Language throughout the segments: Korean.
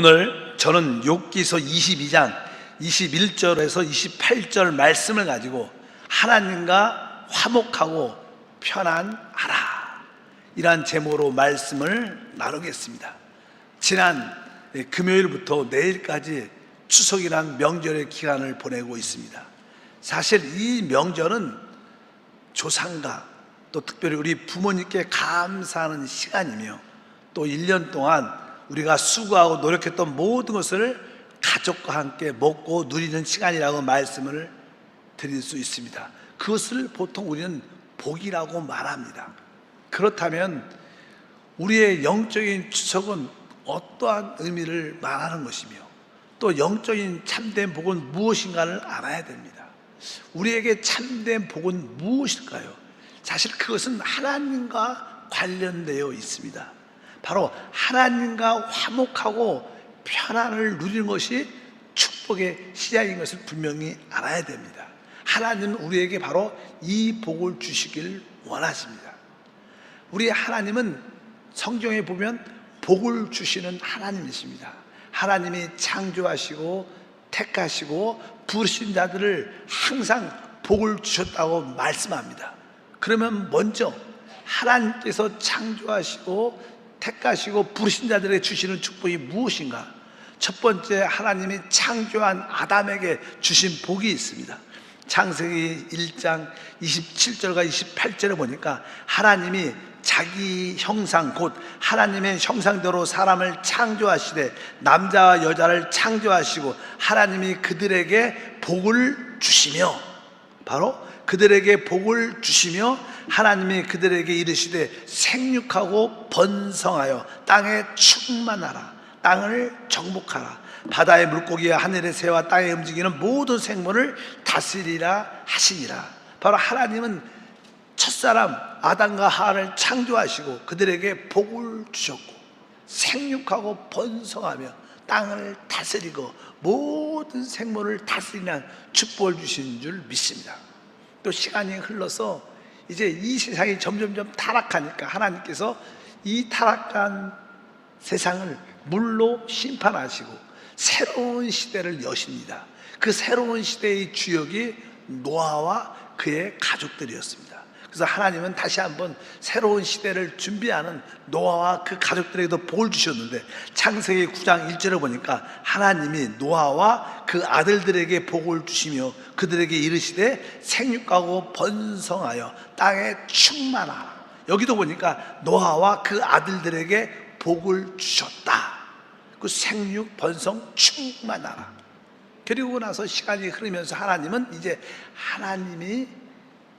오늘 저는 욥기서 22장 21절에서 28절 말씀을 가지고 하나님과 화목하고 편안하라, 이러한 제목으로 말씀을 나누겠습니다. 지난 금요일부터 내일까지 추석이란 명절의 기간을 보내고 있습니다. 사실 이 명절은 조상과 또 특별히 우리 부모님께 감사하는 시간이며, 또 1년 동안 우리가 수고하고 노력했던 모든 것을 가족과 함께 먹고 누리는 시간이라고 말씀을 드릴 수 있습니다. 그것을 보통 우리는 복이라고 말합니다. 그렇다면 우리의 영적인 추석은 어떠한 의미를 말하는 것이며, 또 영적인 참된 복은 무엇인가를 알아야 됩니다. 우리에게 참된 복은 무엇일까요? 사실 그것은 하나님과 관련되어 있습니다. 바로 하나님과 화목하고 편안을 누리는 것이 축복의 시작인 것을 분명히 알아야 됩니다. 하나님은 우리에게 바로 이 복을 주시길 원하십니다. 우리 하나님은 성경에 보면 복을 주시는 하나님이십니다. 하나님이 창조하시고 택하시고 부르신 자들을 항상 복을 주셨다고 말씀합니다. 그러면 먼저 하나님께서 창조하시고 택하시고 부르신 자들에게 주시는 축복이 무엇인가? 첫 번째, 하나님이 창조한 아담에게 주신 복이 있습니다. 창세기 1장 27절과 28절에 보니까 하나님이 자기 형상 곧 하나님의 형상대로 사람을 창조하시되 남자와 여자를 창조하시고 하나님이 그들에게 복을 주시며, 바로 그들에게 복을 주시며 하나님이 그들에게 이르시되 생육하고 번성하여 땅에 충만하라, 땅을 정복하라, 바다의 물고기와 하늘의 새와 땅에 움직이는 모든 생물을 다스리라 하시니라. 바로 하나님은 첫사람 아담과 하와를 창조하시고 그들에게 복을 주셨고 생육하고 번성하며 땅을 다스리고 모든 생물을 다스리는 축복을 주신 줄 믿습니다. 또 시간이 흘러서 이제 이 세상이 점점점 타락하니까 하나님께서 이 타락한 세상을 물로 심판하시고 새로운 시대를 여십니다. 그 새로운 시대의 주역이 노아와 그의 가족들이었습니다. 그래서 하나님은 다시 한번 새로운 시대를 준비하는 노아와 그 가족들에게도 복을 주셨는데, 창세기 9장 1절을 보니까 하나님이 노아와 그 아들들에게 복을 주시며 그들에게 이르시되 생육하고 번성하여 땅에 충만하라. 여기도 보니까 노아와 그 아들들에게 복을 주셨다. 그 생육, 번성, 충만하라. 그리고 나서 시간이 흐르면서 하나님은 이제 하나님이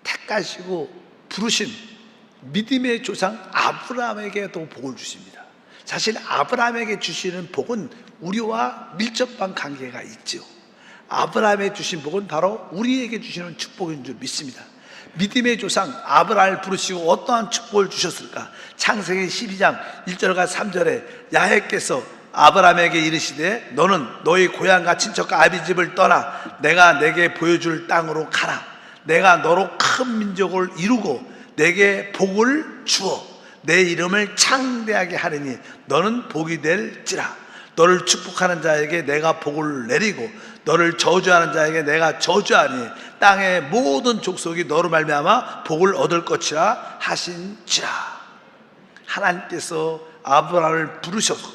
택하시고 부르신 믿음의 조상 아브라함에게도 복을 주십니다. 사실 아브라함에게 주시는 복은 우리와 밀접한 관계가 있죠. 아브라함에 주신 복은 바로 우리에게 주시는 축복인 줄 믿습니다. 믿음의 조상 아브라함을 부르시고 어떠한 축복을 주셨을까? 창세기 12장 1절과 3절에 야훼께서 아브라함에게 이르시되 너는 너희 고향과 친척과 아비 집을 떠나 내가 내게 보여줄 땅으로 가라. 내가 너로 큰 민족을 이루고 내게 복을 주어 내 이름을 창대하게 하리니 너는 복이 될지라. 너를 축복하는 자에게 내가 복을 내리고 너를 저주하는 자에게 내가 저주하니 땅의 모든 족속이 너로 말미암아 복을 얻을 것이라 하신지라. 하나님께서 아브라함을 부르셔서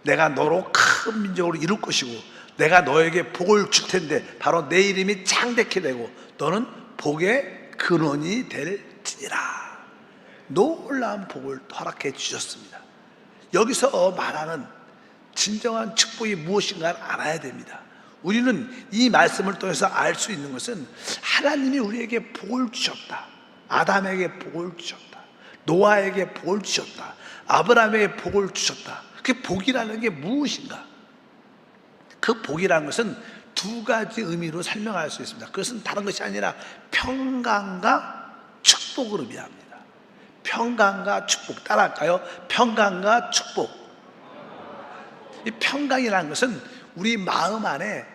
내가 너로 큰 민족으로 이룰 것이고 내가 너에게 복을 줄 텐데 바로 내 이름이 창대케 되고 너는 복의 근원이 될지니라. 놀라운 복을 허락해 주셨습니다. 여기서 말하는 진정한 축복이 무엇인가를 알아야 됩니다. 우리는 이 말씀을 통해서 알 수 있는 것은 하나님이 우리에게 복을 주셨다. 아담에게 복을 주셨다. 노아에게 복을 주셨다. 아브라함에게 복을 주셨다. 그 복이라는 게 무엇인가? 그 복이라는 것은 두 가지 의미로 설명할 수 있습니다. 그것은 다른 것이 아니라 평강과 축복을 의미합니다. 평강과 축복, 따라할까요? 평강과 축복. 이 평강이라는 것은 우리 마음 안에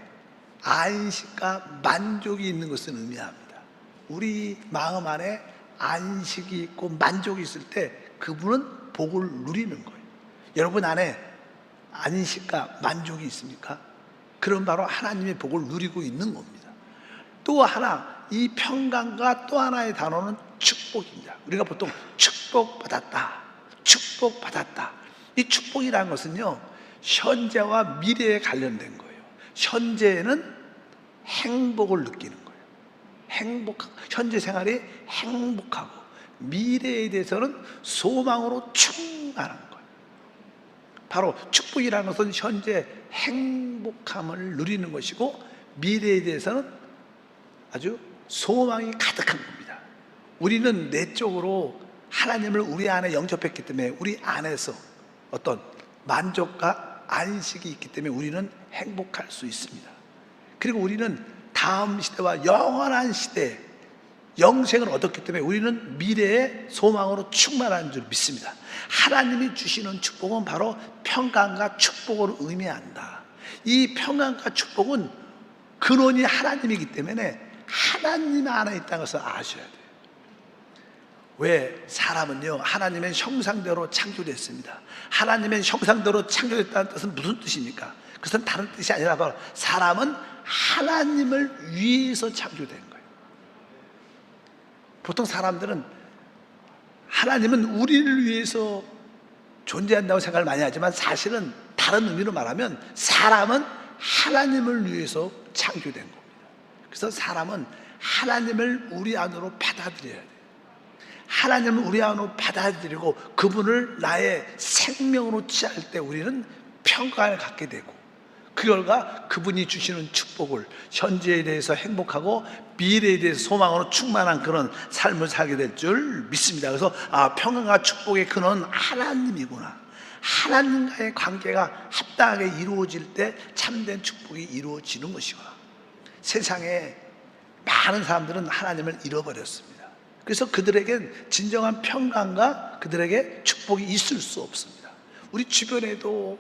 안식과 만족이 있는 것을 의미합니다. 우리 마음 안에 안식이 있고 만족이 있을 때 그분은 복을 누리는 거예요. 여러분 안에 안식과 만족이 있습니까? 그럼 바로 하나님의 복을 누리고 있는 겁니다. 또 하나, 이 평강과 또 하나의 단어는 축복입니다. 우리가 보통 축복받았다, 축복받았다. 이 축복이라는 것은요, 현재와 미래에 관련된 거예요. 현재에는 행복을 느끼는 거예요. 현재 생활이 행복하고, 미래에 대해서는 소망으로 충만한 거예요. 바로 축복이라는 것은 현재 행복함을 누리는 것이고, 미래에 대해서는 아주 소망이 가득한 겁니다. 우리는 내적으로 하나님을 우리 안에 영접했기 때문에 우리 안에서 어떤 만족과 안식이 있기 때문에 우리는 행복할 수 있습니다. 그리고 우리는 다음 시대와 영원한 시대, 영생을 얻었기 때문에 우리는 미래의 소망으로 충만한 줄 믿습니다. 하나님이 주시는 축복은 바로 평강과 축복을 의미한다. 이 평강과 축복은 근원이 하나님이기 때문에 하나님 안에 있다는 것을 아셔야 돼요. 왜? 사람은요, 하나님의 형상대로 창조됐습니다. 하나님의 형상대로 창조됐다는 뜻은 무슨 뜻입니까? 그것은 다른 뜻이 아니라 바로 사람은 하나님을 위해서 창조된 거예요. 보통 사람들은 하나님은 우리를 위해서 존재한다고 생각을 많이 하지만, 사실은 다른 의미로 말하면 사람은 하나님을 위해서 창조된 겁니다. 그래서 사람은 하나님을 우리 안으로 받아들여야 돼요. 하나님을 우리 안으로 받아들이고 그분을 나의 생명으로 취할 때 우리는 평강을 갖게 되고, 그 결과 그분이 주시는 축복을, 현재에 대해서 행복하고 미래에 대해서 소망으로 충만한 그런 삶을 살게 될 줄 믿습니다. 그래서 평강과 축복의 근원은 하나님이구나, 하나님과의 관계가 합당하게 이루어질 때 참된 축복이 이루어지는 것이구나. 세상에 많은 사람들은 하나님을 잃어버렸습니다. 그래서 그들에겐 진정한 평강과 그들에게 축복이 있을 수 없습니다. 우리 주변에도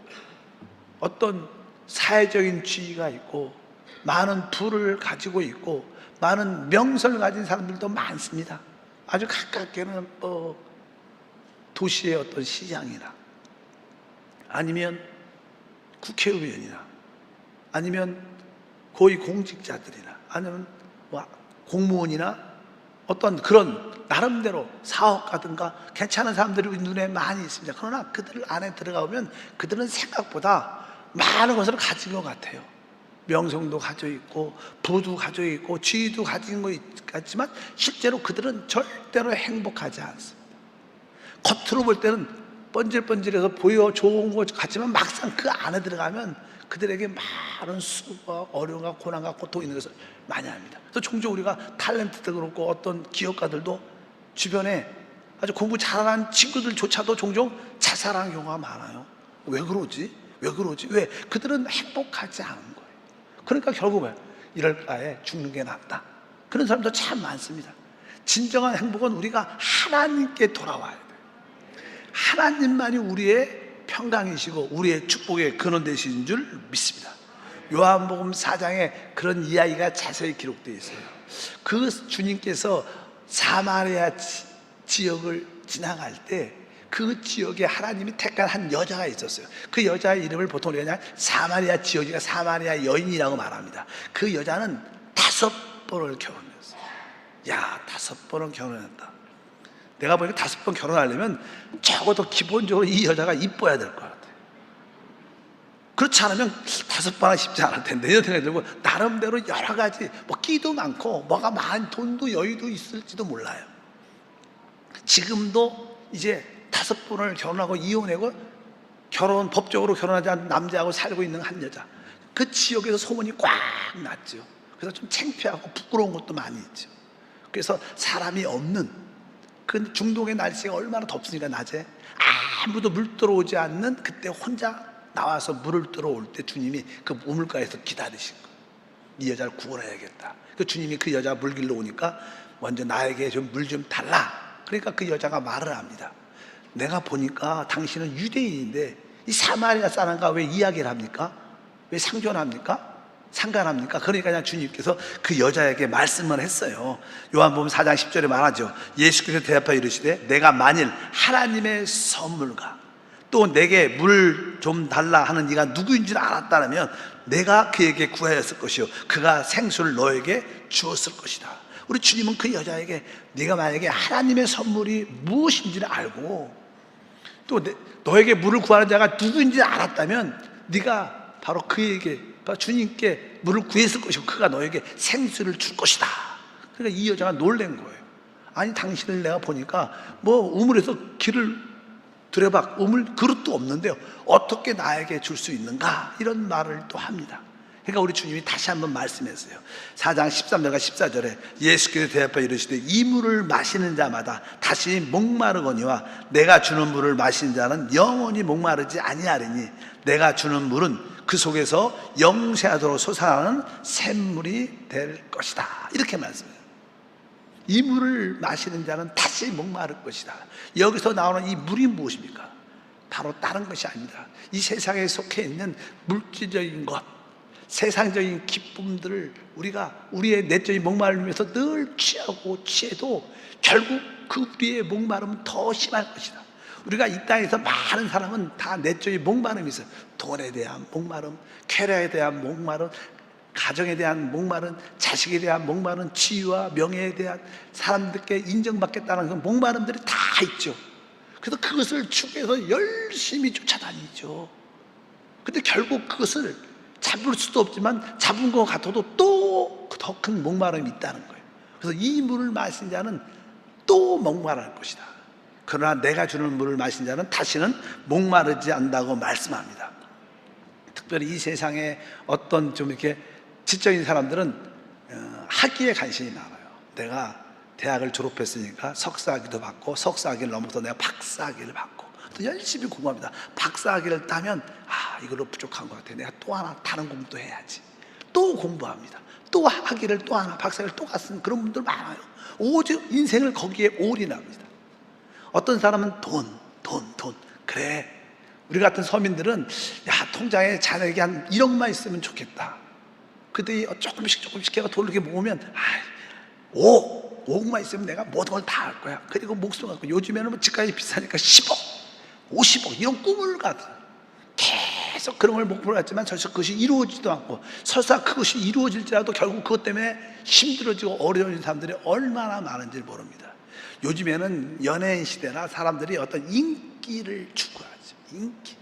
어떤 사회적인 지위가 있고 많은 부를 가지고 있고 많은 명성을 가진 사람들도 많습니다. 아주 가깝게는 도시의 어떤 시장이나 아니면 국회의원이나 아니면 고위공직자들이나 아니면 공무원이나 어떤 그런 나름대로 사업가든가 괜찮은 사람들이 우리 눈에 많이 있습니다. 그러나 그들 안에 들어가보면 그들은 생각보다 많은 것을 가진 것 같아요. 명성도 가지고 있고 부도 가지고 있고 지위도 가진 것 같지만 실제로 그들은 절대로 행복하지 않습니다. 겉으로 볼 때는 번질번질해서 보여 좋은 것 같지만 막상 그 안에 들어가면 그들에게 많은 수고와 어려움과 고난과 고통이 있는 것을 많이 합니다. 그래서 종종 우리가 탤런트도 그렇고 어떤 기업가들도 주변에 아주 공부 잘하는 친구들조차도 종종 자살하는 경우가 많아요. 왜 그러지? 왜 그러지? 왜? 그들은 행복하지 않은 거예요. 그러니까 결국은 이럴 바에 죽는 게 낫다, 그런 사람도 참 많습니다. 진정한 행복은 우리가 하나님께 돌아와야 돼요. 하나님만이 우리의 평강이시고 우리의 축복의 근원 되신 줄 믿습니다. 요한복음 4장에 그런 이야기가 자세히 기록되어 있어요. 그 주님께서 사마리아 지역을 지나갈 때 그 지역에 하나님이 택한 한 여자가 있었어요. 그 여자의 이름을 보통 우리가 그냥 사마리아 지역이가 사마리아 여인이라고 말합니다. 그 여자는 5번을 결혼했어요. 야, 5번을 결혼했다. 내가 보니까 5번 결혼하려면 적어도 기본적으로 이 여자가 이뻐야 될 것 같아요. 그렇지 않으면 5번은 쉽지 않을 텐데 이런 생각이 들고, 나름대로 여러 가지 끼도 많고 뭐가 많은 돈도 여유도 있을지도 몰라요. 지금도 이제 5번을 결혼하고 이혼하고 법적으로 결혼하지 않은 남자하고 살고 있는 한 여자, 그 지역에서 소문이 꽉 났죠. 그래서 좀 창피하고 부끄러운 것도 많이 있죠. 그래서 사람이 없는 그 중동의 날씨가 얼마나 덥습니까? 낮에 아무도 물 들어오지 않는 그때 혼자 나와서 물을 들어올 때 주님이 그 우물가에서 기다리신 거예요. 이 여자를 구원해야겠다. 그 주님이 그 여자 물 길러 오니까 먼저 나에게 좀 물 좀 달라. 그러니까 그 여자가 말을 합니다. 내가 보니까 당신은 유대인인데 이 사마리아 사람과 왜 이야기를 합니까? 왜 상존합니까? 상관합니까? 그러니까 그냥 주님께서 그 여자에게 말씀을 했어요. 요한복음 4장 10절에 말하죠. 예수께서 대답하여 이르시되 내가 만일 하나님의 선물과 또 내게 물 좀 달라 하는 네가 누구인지를 알았다면 내가 그에게 구하였을 것이요 그가 생수를 너에게 주었을 것이다. 우리 주님은 그 여자에게 네가 만약에 하나님의 선물이 무엇인지를 알고 또 너에게 물을 구하는 자가 누구인지 알았다면 네가 바로 그에게 바로 주님께 물을 구했을 것이고 그가 너에게 생수를 줄 것이다. 그러니까 이 여자가 놀란 거예요. 아니 당신을 내가 보니까 뭐 우물에서 길을 들여봐 우물 그릇도 없는데요 어떻게 나에게 줄 수 있는가 이런 말을 또 합니다. 그러니까 우리 주님이 다시 한번 말씀했어요. 4장 13절과 14절에 예수께서 대답하여 이르시되 이 물을 마시는 자마다 다시 목마르거니와 내가 주는 물을 마시는 자는 영원히 목마르지 아니하리니 내가 주는 물은 그 속에서 영생하도록 솟아나는 샘물이 될 것이다. 이렇게 말씀해요. 이 물을 마시는 자는 다시 목마를 것이다. 여기서 나오는 이 물이 무엇입니까? 바로 다른 것이 아닙니다. 이 세상에 속해 있는 물질적인 것, 세상적인 기쁨들을 우리가 우리의 내적인 목마름을 위해서 늘 취하고 취해도 결국 그 우리의 목마름은 더 심할 것이다. 우리가 이 땅에서 많은 사람은 다 내적인 목마름이 있어요. 돈에 대한 목마름, 쾌락에 대한 목마름, 가정에 대한 목마름, 자식에 대한 목마름, 지위와 명예에 대한 사람들께 인정받겠다는 그 목마름들이 다 있죠. 그래서 그것을 추구해서 열심히 쫓아다니죠. 근데 결국 그것을 잡을 수도 없지만 잡은 것 같아도 또 더 큰 목마름이 있다는 거예요. 그래서 이 물을 마신 자는 또 목마를 것이다. 그러나 내가 주는 물을 마신 자는 다시는 목마르지 않는다고 말씀합니다. 특별히 이 세상에 어떤 좀 이렇게 지적인 사람들은 학위에 관심이 많아요. 내가 대학을 졸업했으니까 석사학위도 받고 석사학위를 넘어서 내가 박사학위를 받고 또 열심히 공부합니다. 박사학위를 따면 이걸로 부족한 것 같아. 내가 또 하나 다른 공부도 해야지. 또 공부합니다. 또 학위를 또 하나 박사학위를 또 갔으면 그런 분들 많아요. 오직 인생을 거기에 올인합니다. 어떤 사람은 돈. 그래 우리 같은 서민들은 통장에 자네에게 한 1억만 있으면 좋겠다. 그때 조금씩 걔가 돈을 이렇게 모으면 5억만 있으면 내가 모든 걸 다 할 거야. 그리고 목숨 갖고 요즘에는 뭐 집값이 비싸니까 10억 50억 이런 꿈을 가서 계속 그런 걸 목표로 했지만 사실 그것이 이루어지지도 않고 설사 그것이 이루어질지라도 결국 그것 때문에 힘들어지고 어려운 사람들이 얼마나 많은지 모릅니다. 요즘에는 연예인 시대나 사람들이 어떤 인기를 추구하죠. 인기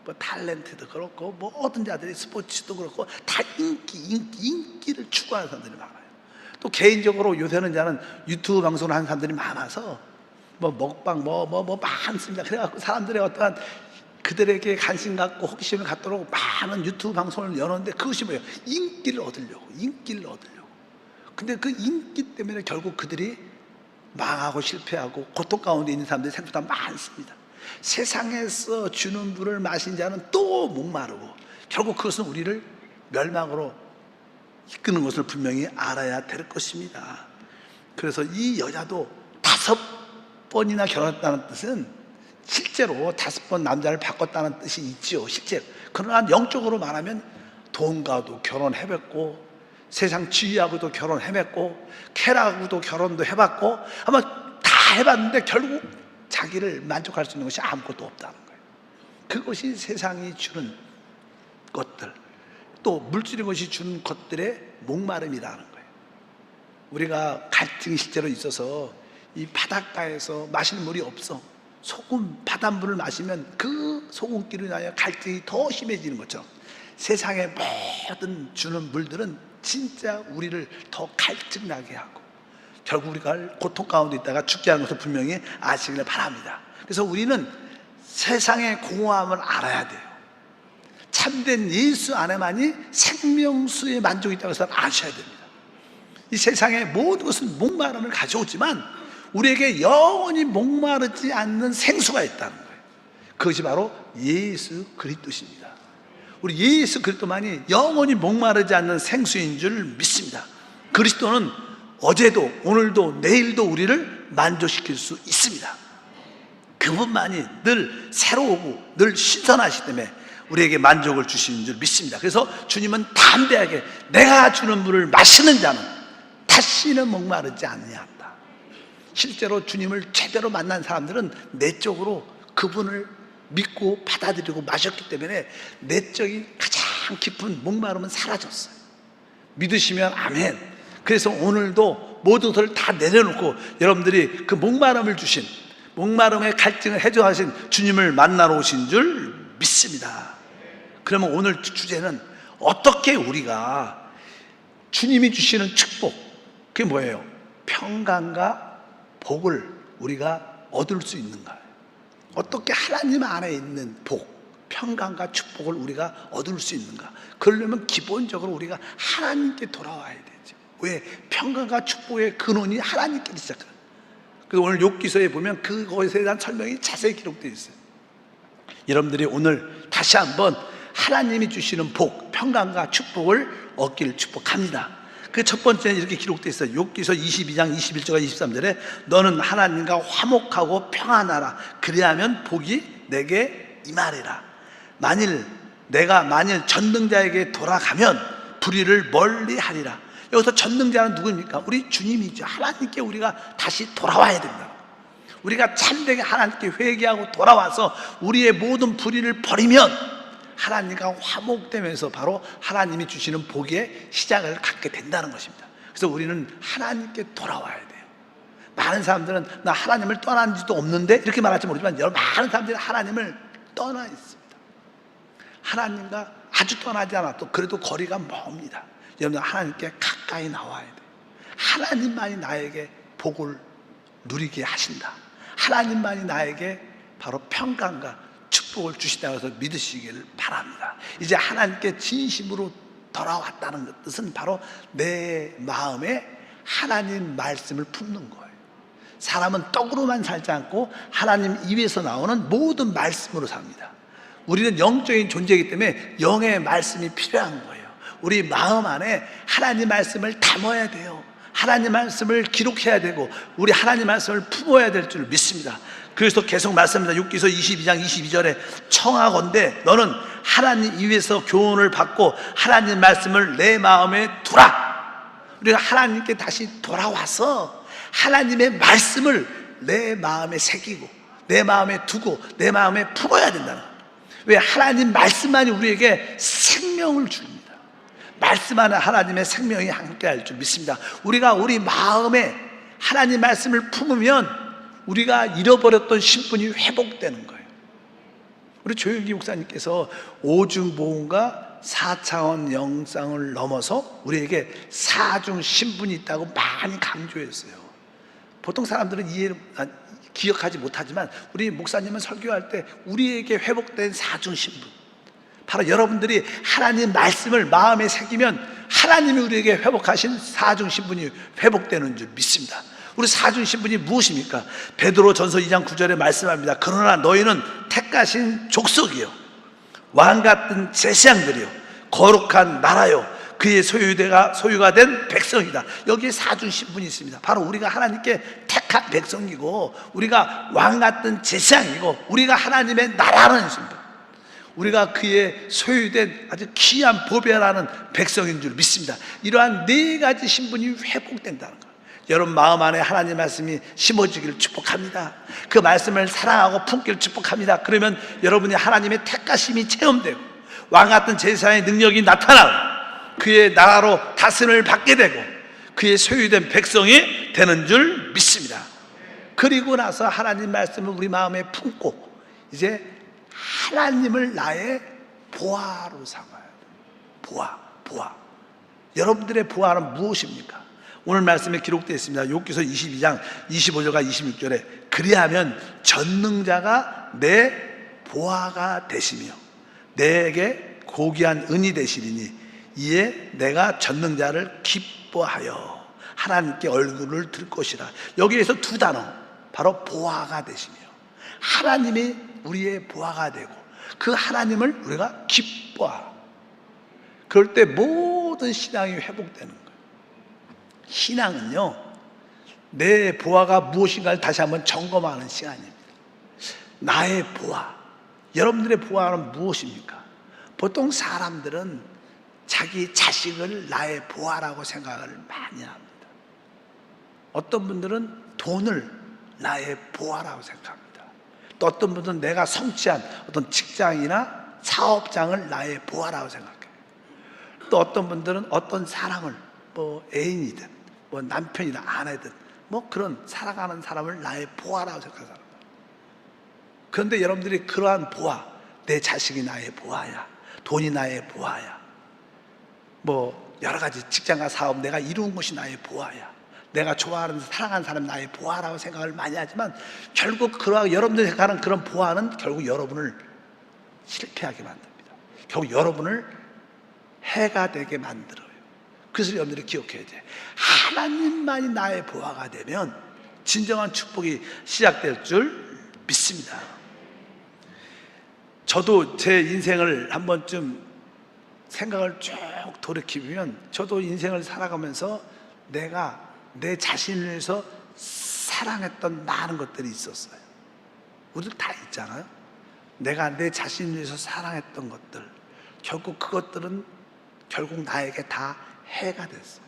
뭐 탤런트도 그렇고 뭐 어떤 자들이 스포츠도 그렇고 다 인기를 추구하는 사람들이 많아요. 또 개인적으로 요새는 저는 유튜브 방송을 하는 사람들이 많아서 뭐 먹방 뭐 많습니다. 그래갖고 사람들의 어떠한 그들에게 관심 갖고 호기심을 갖도록 많은 유튜브 방송을 여는데 그것이 뭐예요? 인기를 얻으려고. 근데 그 인기 때문에 결국 그들이 망하고 실패하고 고통 가운데 있는 사람들이 생각보다 많습니다. 세상에서 주는 물을 마신 자는 또 목마르고 결국 그것은 우리를 멸망으로 이끄는 것을 분명히 알아야 될 것입니다. 그래서 이 여자도 5번이나 결혼했다는 뜻은 실제로 5번 남자를 바꿨다는 뜻이 있지요. 실제로. 그러나 영적으로 말하면 돈과도 결혼해봤고 세상 지위하고도 결혼해봤고 쾌락하고도 결혼도 해봤고 아마 다 해봤는데 결국 자기를 만족할 수 있는 것이 아무것도 없다는 거예요. 그것이 세상이 주는 것들 또 물질의 것이 주는 것들의 목마름이라는 거예요. 우리가 갈등이 실제로 있어서 이 바닷가에서 마시는 물이 없어 소금 바닷물을 마시면 그 소금기로 인하여 갈등이 더 심해지는 것처럼 세상의 모든 주는 물들은 진짜 우리를 더 갈증나게 하고 결국 우리가 고통 가운데 있다가 죽게 하는 것을 분명히 아시기를 바랍니다. 그래서 우리는 세상의 공허함을 알아야 돼요. 참된 예수 안에만이 생명수의 만족이 있다는 것을 아셔야 됩니다. 이 세상의 모든 것은 목마름을 가져오지만 우리에게 영원히 목마르지 않는 생수가 있다는 거예요. 그것이 바로 예수 그리스도십니다. 우리 예수 그리스도만이 영원히 목마르지 않는 생수인 줄 믿습니다. 그리스도는 어제도 오늘도 내일도 우리를 만족시킬 수 있습니다. 그분만이 늘 새로우고 늘 신선하시기 때문에 우리에게 만족을 주시는 줄 믿습니다. 그래서 주님은 담대하게 내가 주는 물을 마시는 자는 다시는 목마르지 않느냐한다. 실제로 주님을 제대로 만난 사람들은 내적으로 그분을 믿고 받아들이고 마셨기 때문에 내적인 가장 깊은 목마름은 사라졌어요. 믿으시면 아멘. 그래서 오늘도 모든 것을 다 내려놓고 여러분들이 그 목마름을 주신, 목마름의 갈증을 해소하신 주님을 만나러 오신 줄 믿습니다. 그러면 오늘 주제는 어떻게 우리가 주님이 주시는 축복, 그게 뭐예요? 평강과 복을 우리가 얻을 수 있는가? 어떻게 하나님 안에 있는 복, 평강과 축복을 우리가 얻을 수 있는가? 그러려면 기본적으로 우리가 하나님께 돌아와야 되죠. 왜? 평강과 축복의 근원이 하나님께 시작해요. 그래서 오늘 욥기서에 보면 그것에 대한 설명이 자세히 기록되어 있어요. 여러분들이 오늘 다시 한번 하나님이 주시는 복, 평강과 축복을 얻기를 축복합니다. 그 첫 번째는 이렇게 기록되어 있어요. 욥기서 22장 21절과 23절에 너는 하나님과 화목하고 평안하라. 그리하면 복이 내게 임하리라. 내가 만일 전능자에게 돌아가면 불의를 멀리 하리라. 여기서 전능자는 누구입니까? 우리 주님이죠. 하나님께 우리가 다시 돌아와야 된다. 우리가 참되게 하나님께 회개하고 돌아와서 우리의 모든 불의를 버리면 하나님과 화목되면서 바로 하나님이 주시는 복의 시작을 갖게 된다는 것입니다. 그래서 우리는 하나님께 돌아와야 돼요. 많은 사람들은 나 하나님을 떠난 지도 없는데 이렇게 말할지 모르지만 많은 사람들이 하나님을 떠나 있습니다. 하나님과 아주 떠나지 않아도 그래도 거리가 멉니다. 여러분, 하나님께 가까이 나와야 돼요. 하나님만이 나에게 복을 누리게 하신다. 하나님만이 나에게 바로 평강과 축복을 주신다고 해서 믿으시기를 바랍니다. 이제 하나님께 진심으로 돌아왔다는 뜻은 바로 내 마음에 하나님 말씀을 품는 거예요. 사람은 떡으로만 살지 않고 하나님 입에서 나오는 모든 말씀으로 삽니다. 우리는 영적인 존재이기 때문에 영의 말씀이 필요한 거예요. 우리 마음 안에 하나님 말씀을 담아야 돼요. 하나님 말씀을 기록해야 되고 우리 하나님 말씀을 품어야 될 줄 믿습니다. 그래서 계속 말씀합니다. 욥기서 22장 22절에 청하건대 너는 하나님 입에서 교훈을 받고 하나님 말씀을 내 마음에 두라. 우리가 하나님께 다시 돌아와서 하나님의 말씀을 내 마음에 새기고 내 마음에 두고 내 마음에 품어야 된다는 거예요. 왜? 하나님 말씀만이 우리에게 생명을 줍니다. 말씀 안에 하나님의 생명이 함께할 줄 믿습니다. 우리가 우리 마음에 하나님 말씀을 품으면 우리가 잃어버렸던 신분이 회복되는 거예요. 우리 조영기 목사님께서 오중보험과 4차원 영상을 넘어서 우리에게 4중 신분이 있다고 많이 강조했어요. 보통 사람들은 기억하지 못하지만 우리 목사님은 설교할 때 우리에게 회복된 4중 신분, 바로 여러분들이 하나님 말씀을 마음에 새기면 하나님이 우리에게 회복하신 4중 신분이 회복되는 줄 믿습니다. 우리 4중 신분이 무엇입니까? 베드로 전서 2장 9절에 말씀합니다. 그러나 너희는 택하신 족속이요 왕같은 제사장들이요 거룩한 나라요 그의 소유가 된 백성이다. 여기에 4중 신분이 있습니다. 바로 우리가 하나님께 택한 백성이고 우리가 왕같은 제사장이고 우리가 하나님의 나라라는 신분, 우리가 그의 소유된 아주 귀한 보배라는 백성인 줄 믿습니다. 이러한 네 가지 신분이 회복된다는 거예요. 여러분 마음 안에 하나님 말씀이 심어지기를 축복합니다. 그 말씀을 사랑하고 품기를 축복합니다. 그러면 여러분이 하나님의 택하심이 체험되고 왕같은 제사장의 능력이 나타나고 그의 나라로 다스림을 받게 되고 그의 소유된 백성이 되는 줄 믿습니다. 그리고 나서 하나님 말씀을 우리 마음에 품고 이제 하나님을 나의 보화로 삼아야 돼요. 보화. 여러분들의 보화는 무엇입니까? 오늘 말씀에 기록되어 있습니다. 욥기서 22장 25절과 26절에 그리하면 전능자가 내 보화가 되시며 내게 고귀한 은이 되시리니 이에 내가 전능자를 기뻐하여 하나님께 얼굴을 들 것이라. 여기에서 두 단어, 바로 보화가 되시며 하나님이 우리의 보화가 되고 그 하나님을 우리가 기뻐하라. 그럴 때 모든 신앙이 회복되는 거예요. 신앙은요, 내 보화가 무엇인가를 다시 한번 점검하는 시간입니다. 나의 보화, 여러분들의 보화는 무엇입니까? 보통 사람들은 자기 자식을 나의 보화라고 생각을 많이 합니다. 어떤 분들은 돈을 나의 보화라고 생각합니다. 또 어떤 분들은 내가 성취한 어떤 직장이나 사업장을 나의 보화라고 생각해요. 또 어떤 분들은 어떤 사람을, 뭐 애인이든 뭐 남편이든 아내든 뭐 그런 살아가는 사람을 나의 보화라고 생각하는 거예요. 그런데 여러분들이 그러한 보화, 내 자식이 나의 보화야, 돈이 나의 보화야, 뭐 여러 가지 직장과 사업 내가 이룬 것이 나의 보화야, 내가 좋아하는 사랑하는 사람이 나의 보화라고 생각을 많이 하지만 결국 그러한 여러분들이 생각하는 그런 보화는 결국 여러분을 실패하게 만듭니다. 결국 여러분을 해가 되게 만들어요. 그래서 여러분들이 기억해야 돼. 하나님만이 나의 보화가 되면 진정한 축복이 시작될 줄 믿습니다. 저도 제 인생을 한 번쯤 생각을 쭉 돌이키면 저도 인생을 살아가면서 내가 내 자신을 위해서 사랑했던 많은 것들이 있었어요. 우리들 다 있잖아요. 내가 내 자신을 위해서 사랑했던 것들, 결국 그것들은 결국 나에게 다 해가 됐어요.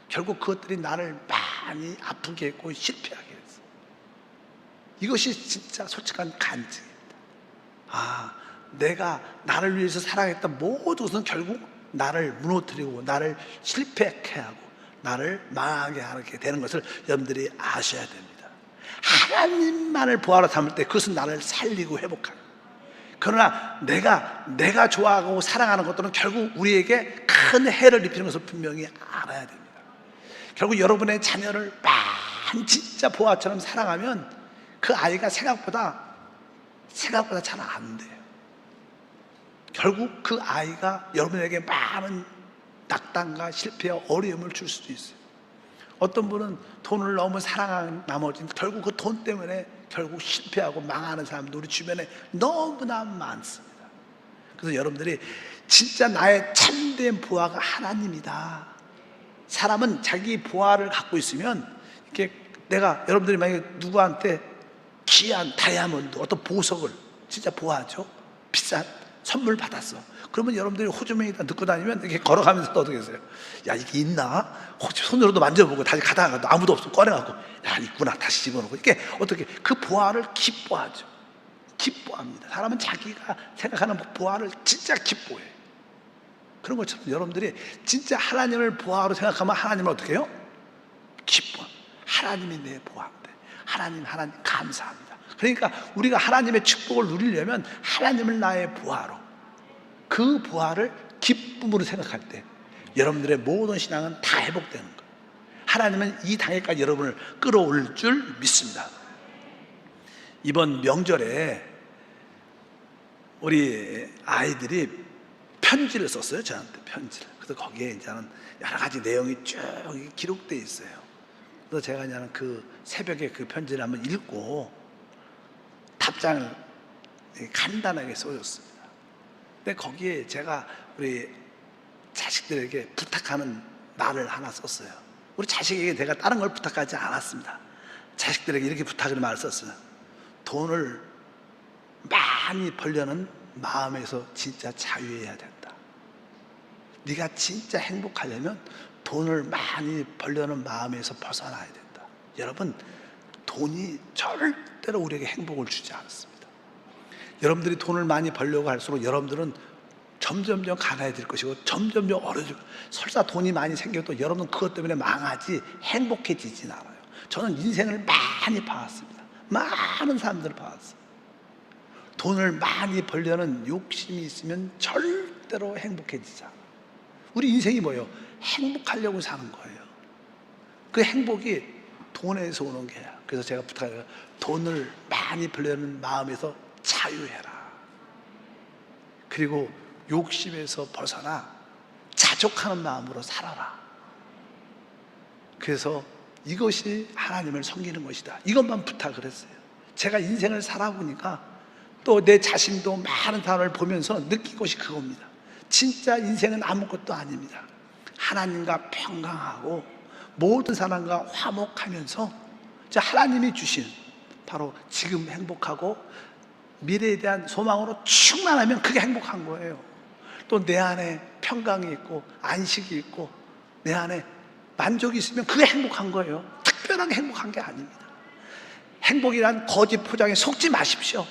결국 그것들이 나를 많이 아프게 했고 실패하게 했어요. 이것이 진짜 솔직한 간증입니다. 내가 나를 위해서 사랑했던 모든 것은 결국 나를 무너뜨리고 나를 실패하게 하고 나를 망하게 하게 되는 것을 여러분들이 아셔야 됩니다. 하나님만을 보아로 삼을 때 그것은 나를 살리고 회복하는. 그러나 내가 좋아하고 사랑하는 것들은 결국 우리에게 큰 해를 입히는 것을 분명히 알아야 됩니다. 결국 여러분의 자녀를 많이 진짜 보아처럼 사랑하면 그 아이가 생각보다 잘 안 돼요. 결국 그 아이가 여러분에게 많은 낙담과 실패와 어려움을 줄 수도 있어요. 어떤 분은 돈을 너무 사랑한 나머지는 결국 그 돈 때문에 결국 실패하고 망하는 사람도 우리 주변에 너무나 많습니다. 그래서 여러분들이 진짜 나의 참된 보화가 하나님이다. 사람은 자기 보화를 갖고 있으면 이렇게 내가 여러분들이 만약에 누구한테 귀한 다이아몬드 어떤 보석을 진짜 보화죠, 비싼 선물 받았어. 그러면 여러분들이 호주머니에다 넣고 다니면 이렇게 걸어가면서 어떻게 했어요? 야, 이게 있나? 혹시 손으로도 만져보고 다시 가다가 아무도 없으면 꺼내갖고 야, 있구나 다시 집어넣고 이렇게 어떻게 그 보화를 기뻐하죠. 기뻐합니다. 사람은 자기가 생각하는 보화를 진짜 기뻐해. 그런 것처럼 여러분들이 진짜 하나님을 보화로 생각하면 하나님을 어떻게 해요? 기뻐. 하나님이 내 보화인데 하나님 감사합니다. 그러니까 우리가 하나님의 축복을 누리려면 하나님을 나의 보화로, 그 보화를 기쁨으로 생각할 때 여러분들의 모든 신앙은 다 회복되는 거예요. 하나님은 이 단계까지 여러분을 끌어올 줄 믿습니다. 이번 명절에 우리 아이들이 편지를 썼어요. 저한테 편지를. 그래서 거기에 이제는 여러 가지 내용이 쭉 기록되어 있어요. 그래서 제가 그냥 그 새벽에 그 편지를 한번 읽고 답장을 간단하게 써줬습니다. 근데 거기에 제가 우리 자식들에게 부탁하는 말을 하나 썼어요. 우리 자식에게 내가 다른 걸 부탁하지 않았습니다. 자식들에게 이렇게 부탁을 말을 썼어요. 돈을 많이 벌려는 마음에서 진짜 자유해야 된다. 네가 진짜 행복하려면 돈을 많이 벌려는 마음에서 벗어나야 된다. 여러분, 돈이 절대로 우리에게 행복을 주지 않습니다. 여러분들이 돈을 많이 벌려고 할수록 여러분들은 점점점 가난해질 것이고 점점점 어려질 것이고, 설사 돈이 많이 생겨도 여러분은 그것 때문에 망하지 행복해지진 않아요. 저는 인생을 많이 봐왔습니다. 많은 사람들을 봐왔어요. 돈을 많이 벌려는 욕심이 있으면 절대로 행복해지지 않아요. 우리 인생이 뭐예요? 행복하려고 사는 거예요. 그 행복이 돈에서 오는 게야. 그래서 제가 부탁해요. 돈을 많이 벌려는 마음에서 자유해라. 그리고 욕심에서 벗어나 자족하는 마음으로 살아라. 그래서 이것이 하나님을 섬기는 것이다. 이것만 부탁을 했어요. 제가 인생을 살아보니까 또 내 자신도 많은 사람을 보면서 느낀 것이 그겁니다. 진짜 인생은 아무것도 아닙니다. 하나님과 평강하고 모든 사람과 화목하면서 하나님이 주신 바로 지금 행복하고 미래에 대한 소망으로 충만하면 그게 행복한 거예요. 또 내 안에 평강이 있고 안식이 있고 내 안에 만족이 있으면 그게 행복한 거예요. 특별하게 행복한 게 아닙니다. 행복이란 거짓 포장에 속지 마십시오.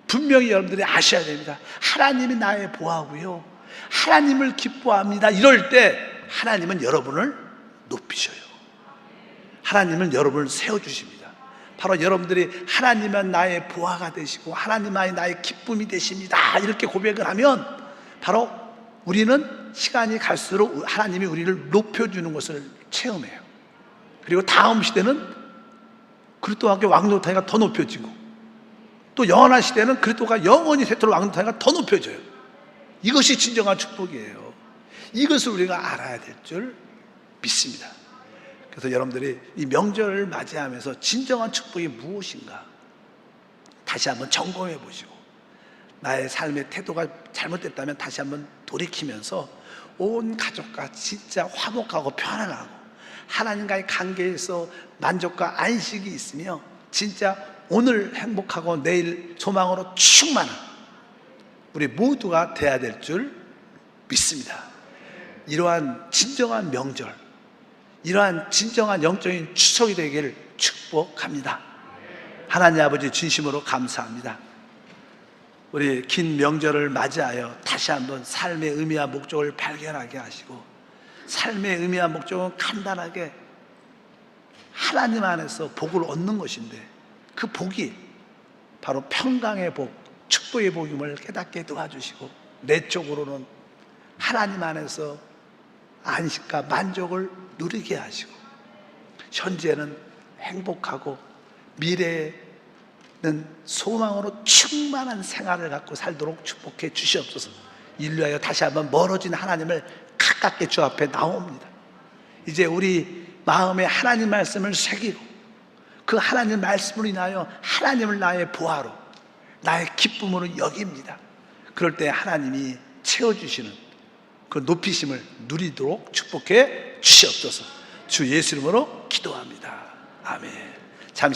분명히 여러분들이 아셔야 됩니다. 하나님이 나의 보화고요, 하나님을 기뻐합니다. 이럴 때 하나님은 여러분을 높이셔요. 하나님은 여러분을 세워주십니다. 바로 여러분들이 하나님은 나의 보화가 되시고 하나님만이 나의 기쁨이 되십니다, 이렇게 고백을 하면 바로 우리는 시간이 갈수록 하나님이 우리를 높여주는 것을 체험해요. 그리고 다음 시대는 그리스도와 함께 왕노릇하니까 더 높여지고, 또 영원한 시대는 그리스도가 영원히 세토록 왕노릇하니까 더 높여져요. 이것이 진정한 축복이에요. 이것을 우리가 알아야 될 줄 믿습니다. 그래서 여러분들이 이 명절을 맞이하면서 진정한 축복이 무엇인가 다시 한번 점검해 보시고, 나의 삶의 태도가 잘못됐다면 다시 한번 돌이키면서 온 가족과 진짜 화목하고 편안하고 하나님과의 관계에서 만족과 안식이 있으며 진짜 오늘 행복하고 내일 소망으로 충만한 우리 모두가 돼야 될 줄 믿습니다. 이러한 진정한 명절, 이러한 진정한 영적인 추석이 되기를 축복합니다. 하나님 아버지, 진심으로 감사합니다. 우리 긴 명절을 맞이하여 다시 한번 삶의 의미와 목적을 발견하게 하시고, 삶의 의미와 목적은 간단하게 하나님 안에서 복을 얻는 것인데, 그 복이 바로 평강의 복, 축복의 복임을 깨닫게 도와주시고, 내적으로는 하나님 안에서 안식과 만족을 누리게 하시고, 현재는 행복하고 미래에는 소망으로 충만한 생활을 갖고 살도록 축복해 주시옵소서. 인류하여 다시 한번 멀어진 하나님을 가깝게 주 앞에 나옵니다. 이제 우리 마음에 하나님 말씀을 새기고 그 하나님 말씀으로 인하여 하나님을 나의 보화로, 나의 기쁨으로 여깁니다. 그럴 때 하나님이 채워주시는 그 높이심을 누리도록 축복해 주시옵소서. 주 예수 이름으로 기도합니다. 아멘.